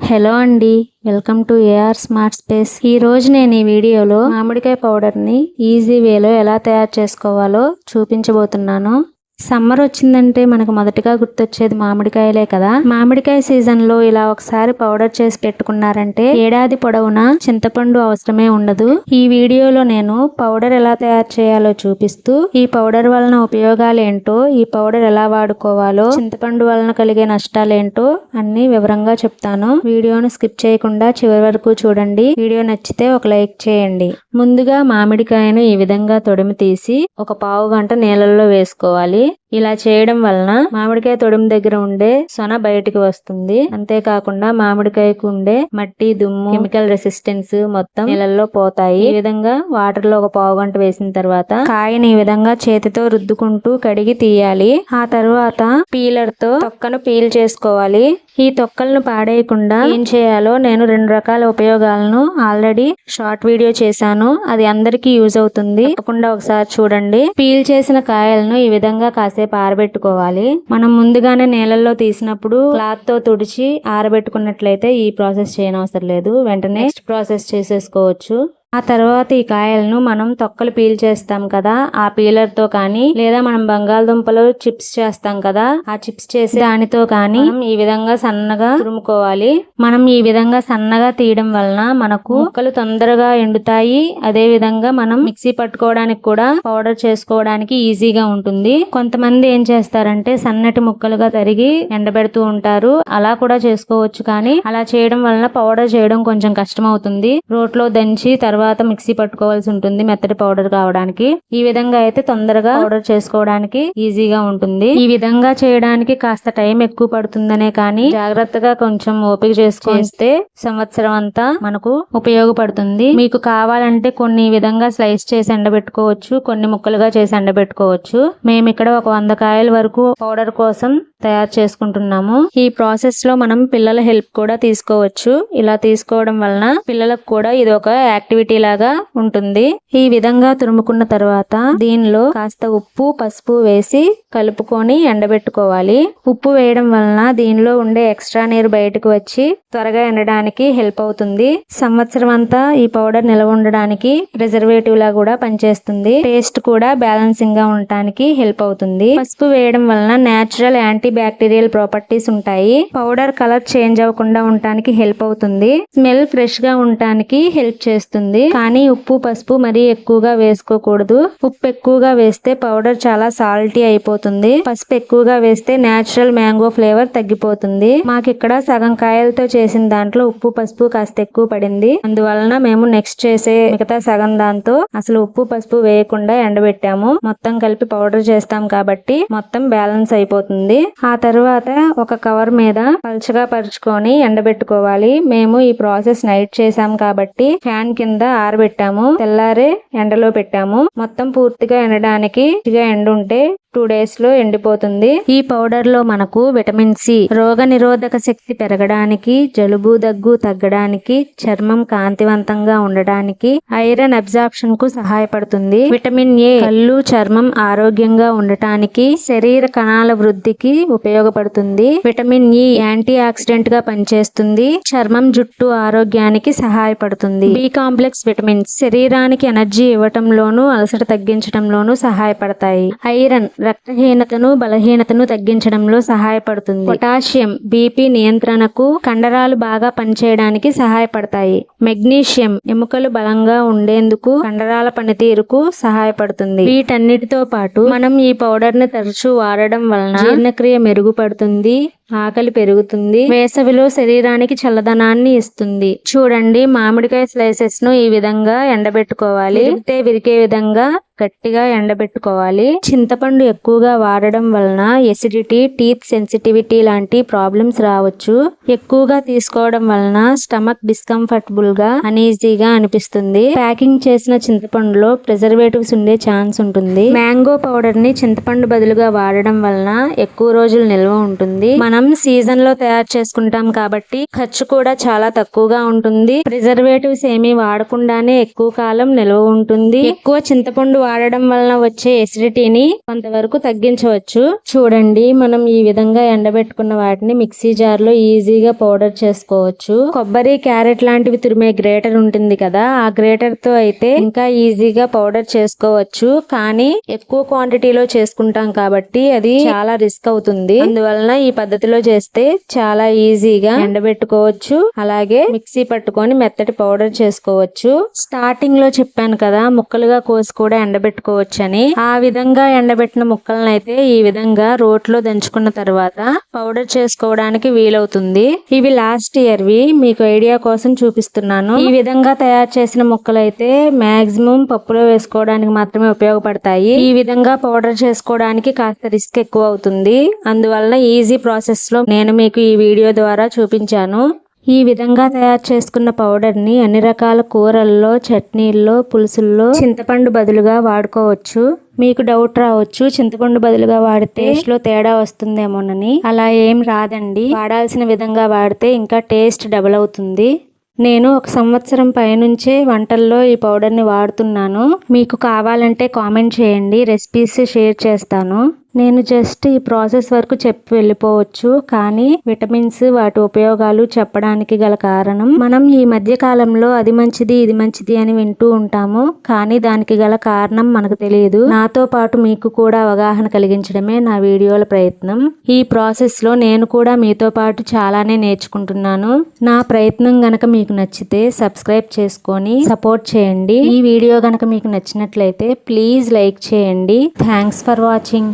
Hello అండి, welcome to AR smart space. ఈ రోజు నేను ఈ వీడియోలో మామిడికాయ పౌడర్ని ఈజీ వేలో ఎలా తయారు చేసుకోవాలో చూపించబోతున్నాను. సమ్మర్ వచ్చిందంటే మనకు మొదటిగా గుర్తొచ్చేది మామిడికాయలే కదా. మామిడికాయ సీజన్ లో ఇలా ఒకసారి పౌడర్ చేసి పెట్టుకున్నారంటే ఏడాది పొడవునా చింతపండు అవసరమే ఉండదు. ఈ వీడియోలో నేను పౌడర్ ఎలా తయారు చేయాలో చూపిస్తూ ఈ పౌడర్ వలన ఉపయోగాలు ఏంటో, ఈ పౌడర్ ఎలా వాడుకోవాలో, చింతపండు వలన కలిగే నష్టాలేంటో అన్ని వివరంగా చెప్తాను. వీడియోను స్కిప్ చేయకుండా చివరి వరకు చూడండి. వీడియో నచ్చితే ఒక లైక్ చేయండి. ముందుగా మామిడికాయను ఈ విధంగా తొడిమి తీసి ఒక పావు గంట నీళ్ళల్లో వేసుకోవాలి. ఇలా చేయడం వలన మామిడికాయ తొడిమి దగ్గర ఉండే సొన బయటికి వస్తుంది. అంతేకాకుండా మామిడికాయకు ఉండే మట్టి, దుమ్ము, కెమికల్ రెసిస్టెన్స్ మొత్తం నీళ్ళల్లో పోతాయి. ఈ విధంగా వాటర్ లో ఒక పావు గంట వేసిన తర్వాత కాయని ఈ విధంగా చేతితో రుద్దుకుంటూ కడిగి తీయాలి. ఆ తర్వాత పీలర్ తో తొక్కను పీల్ చేసుకోవాలి. ఈ తొక్కలను పాడేయకుండా ఏం చేయాలో నేను 2 రకాల ఉపయోగాలను ఆల్రెడీ షార్ట్ వీడియో చేశాను. అది అందరికీ యూజ్ అవుతుంది. తప్పకుండా ఒకసారి చూడండి. పీల్ చేసిన కాయలను ఈ విధంగా కాసేపు ఆరబెట్టుకోవాలి. మనం ముందుగానే నీళ్ళల్లో తీసినప్పుడు క్లాత్ తో తుడిచి ఆరబెట్టుకున్నట్లయితే ఈ ప్రాసెస్ చేయనవసరం లేదు. వెంటనే నెక్స్ట్ ప్రాసెస్ చేసేసుకోవచ్చు. ఆ తర్వాత ఈ కాయలను మనం తొక్కలు పీల్ చేస్తాం కదా, ఆ పీలర్ తో కానీ లేదా మనం బంగాళదుంపలు చిప్స్ చేస్తాం కదా, ఆ చిప్స్ చేసి దానితో కానీ ఈ విధంగా సన్నగా తురుముకోవాలి. మనం ఈ విధంగా సన్నగా తీయడం వలన మనకు ముక్కలు తొందరగా ఎండుతాయి. అదే విధంగా మనం మిక్సీ పట్టుకోవడానికి కూడా పౌడర్ చేసుకోవడానికి ఈజీగా ఉంటుంది. కొంతమంది ఏం చేస్తారంటే సన్నటి ముక్కలుగా తరిగి ఎండబెడుతూ ఉంటారు. అలా కూడా చేసుకోవచ్చు, కానీ అలా చేయడం వలన పౌడర్ చేయడం కొంచెం కష్టం అవుతుంది. రోట్లో దంచి తర్వాత మిక్సీ పట్టుకోవాల్సి ఉంటుంది మెత్తటి పౌడర్ కావడానికి. ఈ విధంగా అయితే తొందరగా పౌడర్ చేసుకోవడానికి ఈజీగా ఉంటుంది. ఈ విధంగా చేయడానికి కాస్త టైం ఎక్కువ పడుతుందనే కానీ జాగ్రత్తగా కొంచెం ఓపిక చేసుకొస్తే సంవత్సరం అంతా మనకు ఉపయోగపడుతుంది. మీకు కావాలంటే కొన్ని ఈ విధంగా స్లైస్ చేసి ఎండబెట్టుకోవచ్చు, కొన్ని ముక్కలుగా చేసి ఎండబెట్టుకోవచ్చు. మేము ఇక్కడ ఒక 100 కాయల వరకు పౌడర్ కోసం తయారు చేసుకుంటున్నాము. ఈ ప్రాసెస్ లో మనం పిల్లల హెల్ప్ కూడా తీసుకోవచ్చు. ఇలా తీసుకోవడం వలన పిల్లలకు కూడా ఇది ఒక యాక్టివిటీ లాగా ఉంటుంది. ఈ విధంగా తురుముకున్న తర్వాత దీనిలో కాస్త ఉప్పు, పసుపు వేసి కలుపుకొని ఎండబెట్టుకోవాలి. ఉప్పు వేయడం వలన దీనిలో ఉండే ఎక్స్ట్రా నీరు బయటకు వచ్చి త్వరగా ఎండడానికి హెల్ప్ అవుతుంది. సంవత్సరం అంతా ఈ పౌడర్ నిల్వ ఉండడానికి ప్రిజర్వేటివ్ లా కూడా పనిచేస్తుంది. టేస్ట్ కూడా బ్యాలెన్సింగ్ గా ఉండడానికి హెల్ప్ అవుతుంది. పసుపు వేయడం వలన నేచురల్ యాంటీ బ్యాక్టీరియల్ ప్రాపర్టీస్ ఉంటాయి. పౌడర్ కలర్ చేంజ్ అవ్వకుండా ఉండడానికి హెల్ప్ అవుతుంది. స్మెల్ ఫ్రెష్ గా ఉండడానికి హెల్ప్ చేస్తుంది. కానీ ఉప్పు, పసుపు మరీ ఎక్కువగా వేసుకోకూడదు. ఉప్పు ఎక్కువగా వేస్తే పౌడర్ చాలా సాల్టీ అయిపోతుంది. పసుపు ఎక్కువగా వేస్తే నేచురల్ మ్యాంగో ఫ్లేవర్ తగ్గిపోతుంది. మాకు ఇక్కడ సగం కాయలతో చేసిన దాంట్లో ఉప్పు, పసుపు కాస్త ఎక్కువ పడింది. అందువలన మేము నెక్స్ట్ చేసే మిగతా సగం దాంతో అసలు ఉప్పు, పసుపు వేయకుండా ఎండబెట్టాము. మొత్తం కలిపి పౌడర్ చేస్తాం కాబట్టి మొత్తం బ్యాలెన్స్ అయిపోతుంది. ఆ తర్వాత ఒక కవర్ మీద పల్చగా పరుచుకొని ఎండబెట్టుకోవాలి. మేము ఈ ప్రాసెస్ నైట్ చేసాం కాబట్టి ఫ్యాన్ కింద ఆరబెట్టాము. తెల్లారే ఎండలో పెట్టాము. మొత్తం పూర్తిగా ఎండడానికి ఎండ ఉంటే 2 days లో ఎండిపోతుంది. ఈ పౌడర్ లో మనకు విటమిన్ సి రోగ నిరోధక శక్తి పెరగడానికి, జలుబు దగ్గు తగ్గడానికి, చర్మం కాంతివంతంగా ఉండడానికి, ఐరన్ అబ్జార్ప్షన్ కు సహాయపడుతుంది. విటమిన్ ఏ కళ్ళు, చర్మం ఆరోగ్యంగా ఉండటానికి, శరీర కణాల వృద్ధికి ఉపయోగపడుతుంది. విటమిన్ ఈ యాంటీ ఆక్సిడెంట్ గా పనిచేస్తుంది. చర్మం, జుట్టు ఆరోగ్యానికి సహాయపడుతుంది. బి కాంప్లెక్స్ విటమిన్స్ శరీరానికి ఎనర్జీ ఇవ్వటంలోనూ, అలసట తగ్గించడంలోనూ సహాయపడతాయి. ఐరన్ రక్తహీనతను, బలహీనతను తగ్గించడంలో సహాయపడుతుంది. పొటాషియం బీపీ నియంత్రణకు, కండరాలు బాగా పనిచేయడానికి సహాయపడతాయి. మెగ్నీషియం ఎముకలు బలంగా ఉండేందుకు, కండరాల పనితీరుకు సహాయపడుతుంది. వీటన్నిటితో పాటు మనం ఈ పౌడర్ ని తరచూ వాడడం వలన జీర్ణక్రియ మెరుగుపడుతుంది, ఆకలి పెరుగుతుంది, వేసవిలో శరీరానికి చల్లదనాన్ని ఇస్తుంది. చూడండి, మామిడికాయ స్లైసెస్ ను ఈ విధంగా ఎండబెట్టుకోవాలి. విరికే విధంగా గట్టిగా ఎండబెట్టుకోవాలి. చింతపండు ఎక్కువగా వాడడం వలన ఎసిడిటీ, టీత్ సెన్సిటివిటీ లాంటి ప్రాబ్లమ్స్ రావచ్చు. ఎక్కువగా తీసుకోవడం వలన స్టమక్ డిస్కంఫర్టబుల్ గా, అనీజీగా అనిపిస్తుంది. ప్యాకింగ్ చేసిన చింతపండులో ప్రిజర్వేటివ్స్ ఉండే ఛాన్స్ ఉంటుంది. మ్యాంగో పౌడర్ ని చింతపండు బదులుగా వాడడం వలన ఎక్కువ రోజులు నిల్వ ఉంటుంది. మన మనం సీజన్ లో తయారు చేసుకుంటాం కాబట్టి ఖర్చు కూడా చాలా తక్కువగా ఉంటుంది. ప్రిజర్వేటివ్స్ ఏమీ వాడకుండానే ఎక్కువ కాలం నిల్వ ఉంటుంది. ఎక్కువ చింతపండు వాడడం వలన వచ్చే ఎసిడిటీని కొంతవరకు తగ్గించవచ్చు. చూడండి, మనం ఈ విధంగా ఎండబెట్టుకున్న వాటిని మిక్సీ జార్ లో ఈజీగా పౌడర్ చేసుకోవచ్చు. కొబ్బరి, క్యారెట్ లాంటివి తురిమే గ్రేటర్ ఉంటుంది కదా, ఆ గ్రేటర్ తో అయితే ఇంకా ఈజీగా పౌడర్ చేసుకోవచ్చు. కానీ ఎక్కువ క్వాంటిటీలో చేసుకుంటాం కాబట్టి అది చాలా రిస్క్ అవుతుంది. అందువలన ఈ పద్ధతిలో చేస్తే చాలా ఈజీగా ఎండబెట్టుకోవచ్చు. అలాగే మిక్సీ పట్టుకొని మెత్తటి పౌడర్ చేసుకోవచ్చు. స్టార్టింగ్ లో చెప్పాను కదా, ముక్కలుగా కోసి కూడా ఎండబెట్టుకోవచ్చు అని. ఆ విధంగా ఎండబెట్టిన ముక్కలను అయితే ఈ విధంగా రోట్లో దంచుకున్న తర్వాత పౌడర్ చేసుకోవడానికి వీలవుతుంది. ఇవి లాస్ట్ ఇయర్వి, మీకు ఐడియా కోసం చూపిస్తున్నాను. ఈ విధంగా తయారు చేసిన ముక్కలు అయితే మాక్సిమం పప్పులో వేసుకోవడానికి మాత్రమే ఉపయోగపడతాయి. ఈ విధంగా పౌడర్ చేసుకోవడానికి కాస్త రిస్క్ ఎక్కువ అవుతుంది. అందువలన ఈజీ ప్రాసెస్ లో నేను మీకు ఈ వీడియో ద్వారా చూపించాను. ఈ విధంగా తయారు చేసుకున్న పౌడర్ ని అన్ని రకాల కూరల్లో, చట్నీల్లో, పులుసుల్లో చింతపండు బదులుగా వాడుకోవచ్చు. మీకు డౌట్ రావచ్చు, చింతపండు బదులుగా వాడితే టేస్ట్ లో తేడా వస్తుందేమోనని. అలా ఏం రాదండి. వాడాల్సిన విధంగా వాడితే ఇంకా టేస్ట్ డబుల్ అవుతుంది. నేను 1 సంవత్సరం పైనుంచే వంటల్లో ఈ పౌడర్ ని వాడుతున్నాను. మీకు కావాలంటే కామెంట్ చేయండి, రెసిపీస్ షేర్ చేస్తాను. నేను జస్ట్ ఈ ప్రాసెస్ వరకు చెప్పి వెళ్ళిపోవచ్చు, కానీ విటమిన్స్, వాటి ఉపయోగాలు చెప్పడానికి గల కారణం, మనం ఈ మధ్య కాలంలో అది మంచిది ఇది మంచిది అని వింటూ ఉంటాము, కానీ దానికి గల కారణం మనకు తెలియదు. నాతో పాటు మీకు కూడా అవగాహన కలిగించడమే నా వీడియోల ప్రయత్నం. ఈ ప్రాసెస్ లో నేను కూడా మీతో పాటు చాలానే నేర్చుకుంటున్నాను. నా ప్రయత్నం గనక మీకు నచ్చితే సబ్స్క్రైబ్ చేసుకొని సపోర్ట్ చేయండి. ఈ వీడియో గనక మీకు నచ్చినట్లయితే ప్లీజ్ లైక్ చేయండి. Thanks for watching.